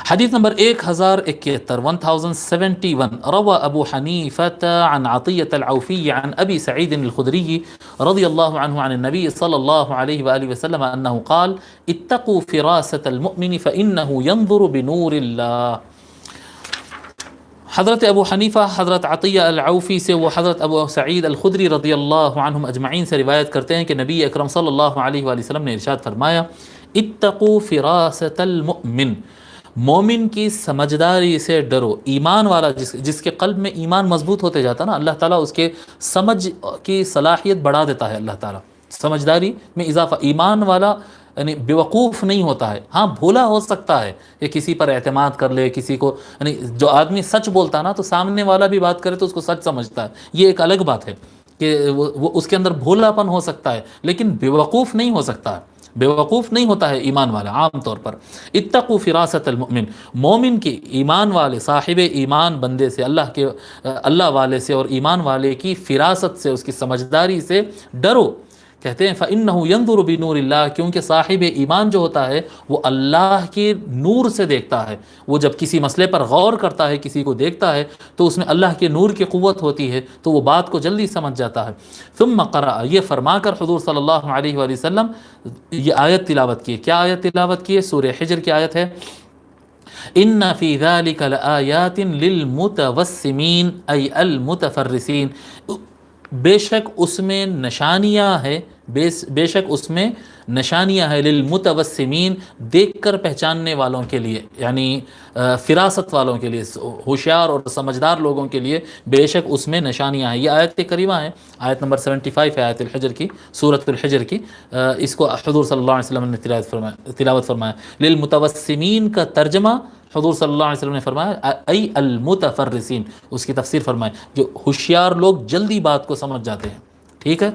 حديث نمبر 1071 روى أبو حنيفة عن عطية العوفي عن أبي سعيد الخدري رضي الله عنه عن النبي صلى الله عليه وآله وسلم أنه قال اتقوا فراسة المؤمن فإنه ينظر بنور الله. حضرت ابو حنیفہ حضرت عطیہ العوفی سے، وہ حضرت ابو سعید الخدری رضی اللہ عنہم اجمعین سے روایت کرتے ہیں کہ نبی اکرم صلی اللہ علیہ وآلہ وسلم نے ارشاد فرمایا اتقوا فراست المؤمن، مومن کی سمجھداری سے ڈرو. ایمان والا جس کے قلب میں ایمان مضبوط ہوتے جاتا نا، اللہ تعالیٰ اس کے سمجھ کی صلاحیت بڑھا دیتا ہے. اللہ تعالیٰ سمجھداری میں اضافہ. ایمان والا یعنی بیوقوف نہیں ہوتا ہے. ہاں بھولا ہو سکتا ہے کہ کسی پر اعتماد کر لے، کسی کو یعنی جو آدمی سچ بولتا نا تو سامنے والا بھی بات کرے تو اس کو سچ سمجھتا ہے، یہ ایک الگ بات ہے کہ وہ اس کے اندر بھولا پن ہو سکتا ہے، لیکن بیوقوف نہیں ہو سکتا ہے. بیوقوف نہیں ہوتا ہے ایمان والا عام طور پر. اتقوا فراست المؤمن، مومن کی ایمان والے صاحب ایمان بندے سے، اللہ والے سے اور ایمان والے کی فراست سے، اس کی سمجھداری سے ڈرو. کہتے ہیں فَإِنَّهُ يَنظُرُ بِنُورِ اللَّهِ، کیونکہ صاحب ایمان جو ہوتا ہے وہ اللہ کے نور سے دیکھتا ہے. وہ جب کسی مسئلے پر غور کرتا ہے، کسی کو دیکھتا ہے تو اس میں اللہ کے نور کی قوت ہوتی ہے، تو وہ بات کو جلدی سمجھ جاتا ہے. ثم قرأ، یہ فرما کر حضور صلی اللہ علیہ وآلہ وسلم یہ آیت تلاوت کی. کیا آیت تلاوت کی ہے؟ سورہ حجر کی آیت ہے ان فی ذلک لآیات للمتوسمین ای المتفرسین، بے شک اس میں نشانیاں ہے، بے شک اس میں نشانیاں ہے للمتوسمین، دیکھ کر پہچاننے والوں کے لیے، یعنی فراست والوں کے لیے، ہوشیار اور سمجھدار لوگوں کے لیے بے شک اس میں نشانیاں ہیں. یہ آیت کریمہ ہے، آیت نمبر 75 ہے آیت الحجر کی، سورۃ الحجر کی. اس کو حضور صلی اللہ علیہ وسلم نے تلاوت فرمایا. للمتوسمین کا ترجمہ حضور صلی اللہ علیہ وسلم نے فرمایا ای المتفرسین، اس کی تفسیر فرمائے جو ہوشیار لوگ جلدی بات کو سمجھ جاتے ہیں. ٹھیک ہے.